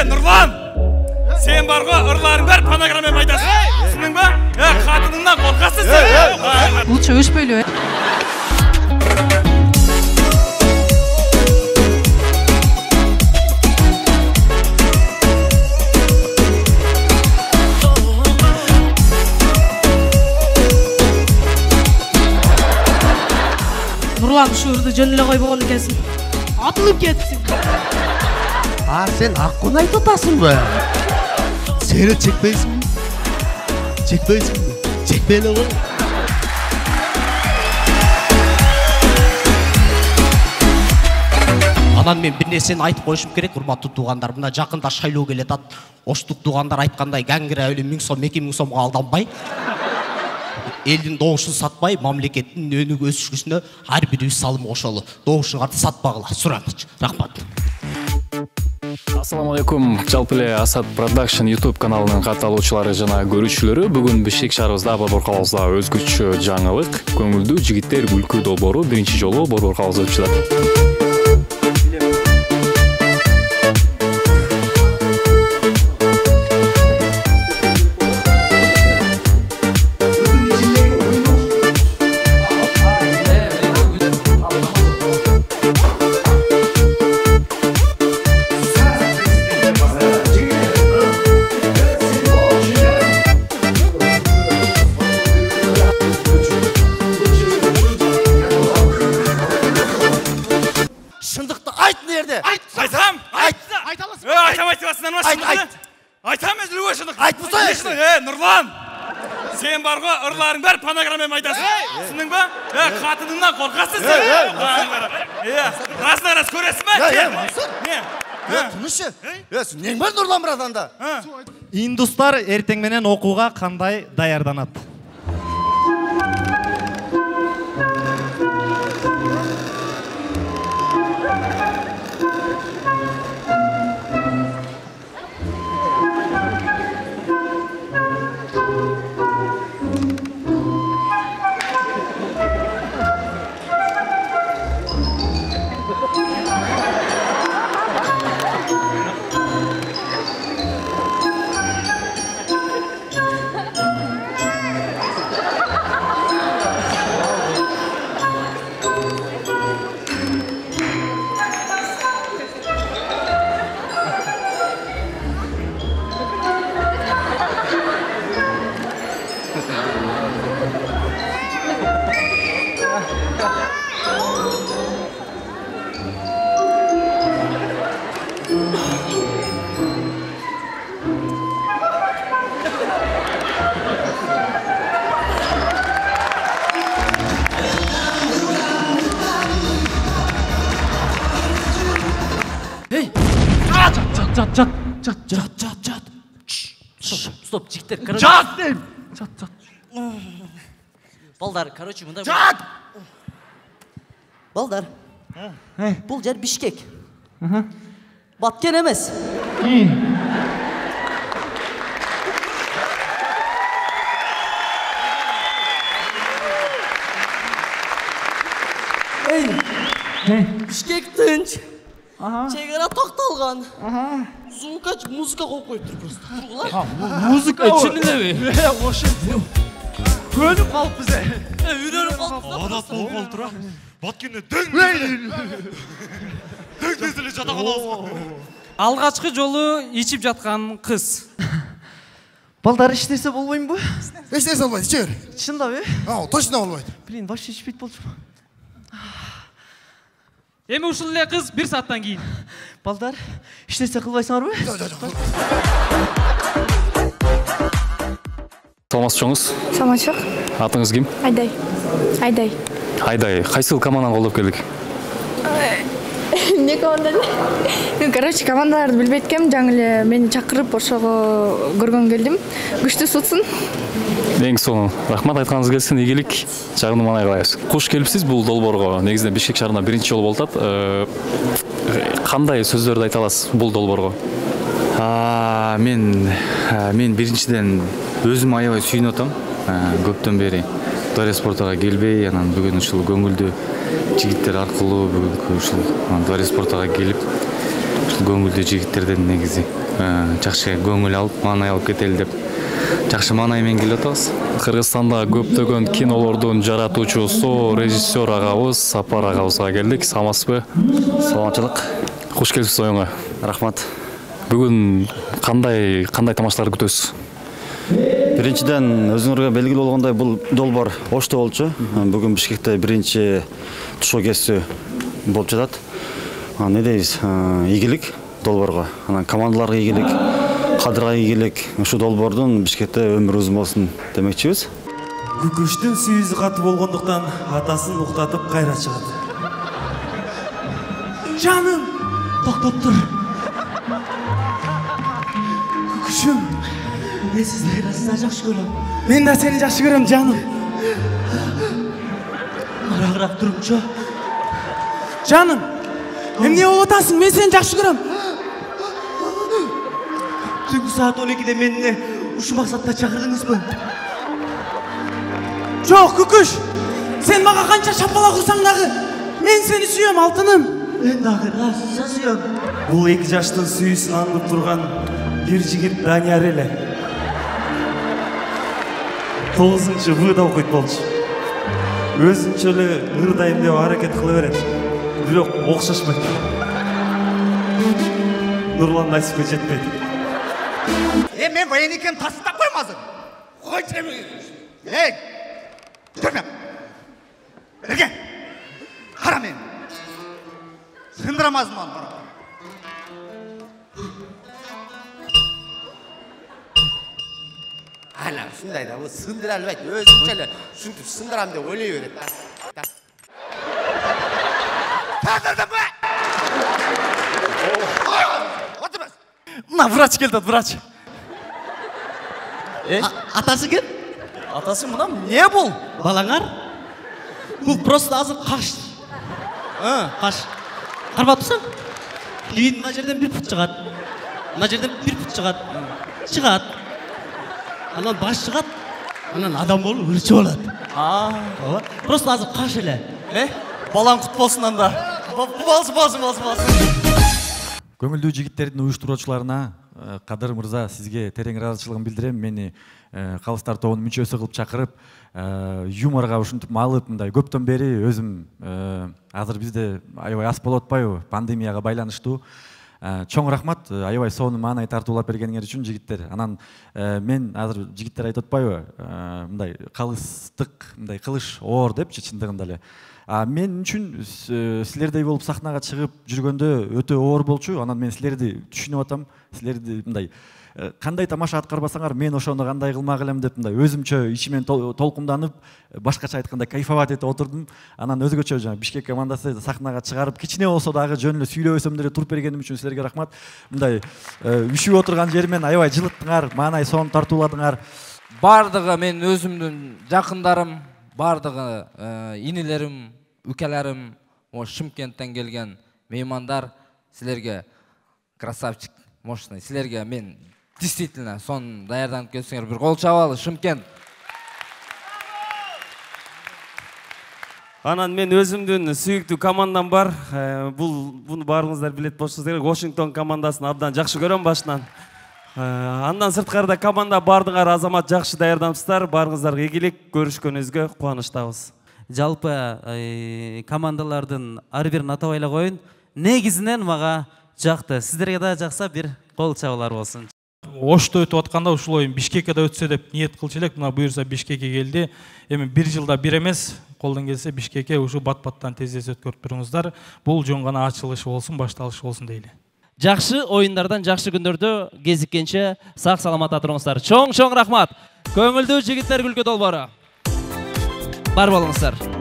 Нұрлан! Сен бар ғой, ұрларың бәрі панограммамен айтасың. Түсіндің ба? Қатыныңнан қорқасың сен. Лучше өшпейлі. Нұрлан шүрді жөнілі қой болған екенсің. Атылып кетіпсің. Сен аққын айтып атасың ба? Сені чекпейсің бі? Чекпейсің бі? Чекпейлі ғой. Анан мен бір нәрсені айтып қойышым керек, құрметті туғандар. Мына жақында шайлау келеді ат. Оштық туғандар айтқандай гәңгір әуле 1000 сом, 2000 сомға алданбай. Елдің доғышын сатпай, мамлекеттің өнік өсішкісіне әрбір өз салым қошалы. Доғышын қарты сатпағыла. Сұраныч. Рахмат. Ассаламу алейкум. Жалпыле Асад Продакшн YouTube каналының катталуучулары жана көрүүчүлөрү. Бүгүн Бишкек шаарыбызда Борбор калыбызда өзгөчө жаңылык. Көңүлдүү жигиттер күлкү долбоору биринчи жолу Борбор калыбызда өтүп жатат. Нұрлан! Сен бар ғой, ұрларың бәрі панограммамен айтасың. Түсіндің ба? Қатыныңнан қорқасың сен. Расына рас көресің ба? Тынышы? Нең бар Нұрлан братанда? Индустар ертең менен оқуға қандай даярданат? Жат. Стоп, жігіттер, короче. Жат дейм! Жат. Балдар, короче, мында... Жат! Балдар, бұл жер Бишкек. Баткен емес. Бишкек тынч. Чегара тоқталған. Музыка қойып қойып тұр просто. Музыка чынында бе? Көніп қалып бізе. Үйреніп қалып бізе. Адат болып қалып тұра. Баткенде дөң дезілі жата қалауыз. Алғашқы жолы ичіп жатқан қыз. Балдар іштесе болмайын бұ? Ештесе болмайды, ішер. Шында бе? Точно болмайды. Блин, вообще ішпейт болды. Емі ұшыл ле қыз 1 сааттан кейін. Балдар, іштесе қылбайсыңар бе? Саламатсыз жоңыз? Саламатсыз. Атыңыз кім? Айдай. Қайсыл командан қолдап келдік? Не командан? Короче, командаларды білбеткем, жаңылы мені чақырып, ошоға көргөн келдім. Күшті сутсын. Ең соңы, рахмат айтқаныңыз келсін, игілік жағыны маңай қалайыз. Қош келіпсіз бұл долборға. Негізінде Бишкек шаарында бірінші жол болтат. Қандай сөздерді айта аласыз бұл долборға? Мен біріншіден өзім аябай сүйініп отам. Көптен бері Дворец спортқа келбей, анан бүгін ушул көңүлдүү жигиттер аркылуу бүгүнкү ушул Дворец спортқа келип ушул көңүлдүү жигиттерден негизи жакшы көңүл алып, маанай алып кетели деп жакшы маанай менен келип атабыз. Кыргызстанда көптөгөн кинолордун жаратуучусу, режиссер агабыз Сапар агабызга келдик. Саламатсызбы? Саламатчылык. Куш келипсиз оюңа. Рахмат. Бүгүн кандай тамашалар күтөсүз? Биринчиден өзүңөргө белгилүү болгондой бул долбоор Ошто болчу. Бүгүн Бишкекте биринчи тушоо кесүү болуп жатат. Не дейбиз? Ийгилик долбоорго. Анан командаларга ийгилик, кадырга ийгилик. Ушу долбоордун Бишкекте өмүрү узун болсун демекчибиз. Күкүштүн сүйүзү катуу болгондуктан атасын уктатып кайра чыгат. Жаным, токтоп тур. Күкүшүм, мен сизди жакшы көрөм. Мен да сени жакшы көрөм, жаным. Арагыраак турумчу. Жаным, эмне болуп атасың? Мен сени жакшы көрөм. Түнкү саат 12-де мени ушу максатта чакырдыңызбы? Жок, Күкүш. Сен мага канча шапалак урсаң дагы, мен сени сүйөм, алтыным. Мен дагы аса сүйөм. Бул 2 жаштын сүйүүсүн аңдып турган бир жигит Данияр эле. 9-б окуйт болчу. Өзүнчө эле ырдайм деп аракет кыла берет. Бирок окшошпойт. Нурлан насипке жетпейт. Мен баяникем тастап коймазым. Койчу эми. Көрмөм. Берген. Кара мен. Сындырамазмын аны. Ана, ушундай да, бул сындыра албайт. Өзүнчө эле ушинтип сындырам деп ойлой берет да. Тандырдымбы? Отурбас. Мына врач келди, врач. Атасы кем? Атасы мына не бул? Балаңар? Бул просто азыр каш. Каш. Карап атсаң? Кийин мына жерден 1 фут чыгат. Мына жерден 1 фут чыгат. Чыгат. Анан баш чыгат. Анан адам болуп өлчү болот. Просто азыр каш эле. Балаң кут болсун анда. Болсун. Көңүлдүү жигиттердин уюштуруучуларына Кадыр мырза сизге терең ыраазычылыгын билдирем. Мени Калыстар тобунун мүчөсү кылып чакырып, юморго ушинтип малып, мындай көптөн бери өзүм азыр бизде аябай ас болуп атпайбы, пандемияга байланыштуу. Чоң рахмат, аябай сонун маанай тартуулап бергениңер үчүн жигиттер. Анан мен азыр жигиттер айтып атпайбы, мындай калыстык, мындай кылыш оор депчи чындыгында эле. Мен үчүн силердей болуп сахнага чыгып жүргөндө өтө оор болчу. Анан мен силерди түшүнүп атам. Силерди мындай кандай тамаша аткарбасаңар, мен ошону кандай кылмак элем деп мындай өзүмчө ичимен толкунданып, башкача айтканда кайфовать этип отурдум. Анан өзгөчө жана Бишкек командасы сахнага чыгарып, кичине болсо дагы жөн эле сүйлөбөсөм деле туруп бергеним үчүн силерге рахмат. Мындай үшүп отурган жеримен аябай жылыттыңар, маанай сонун тартууладыңар. Бардыгы мен өзүмдүн жакындарым, бардыгы инилерим, үкелерим, Шымкенттен келген меймандар, силерге красавчик, мощный. Силерге мен действительно сон даярданып келсеңер, бир кол чабалы, Шымкент. Анан мен өзүмдүн сүйүктүү командам бар. Буну баарыңыздар билет болушуңуз керек. Вашингтон командасын абдан жакшы көрөм башынан. Андан сырткарда команда бардыңар азамат жакшы даярданыпсыздар. Баарыңыздарга ийгилик, көрүшкөнүбүзгө кубанычтабыз. Жалпы командалардын ар бирин атабай эле коеюн. Негизинен мага жакты. Сиздерге да жакса бир кол чабуулар болсун. Ошто өтүп атканда ушул оюн Бишкекке да өтсө деп ниет кылчу элек. Мына буюрса Бишкекке келди. Эми 1 жылда 1 эмес, колдон келсе Бишкекке ушу бат-баттан тез өткөрүп туруңуздар. Бул жөн гана ачылыш болсун, башталыш болсун дейли. Жакшы оюндардан жакшы күндөрдө кезиккенче сак саламатта туруңуздар. Чоң рахмат. Көңүлдүү жигиттер күлкү долбоору. Бар болуңуздар.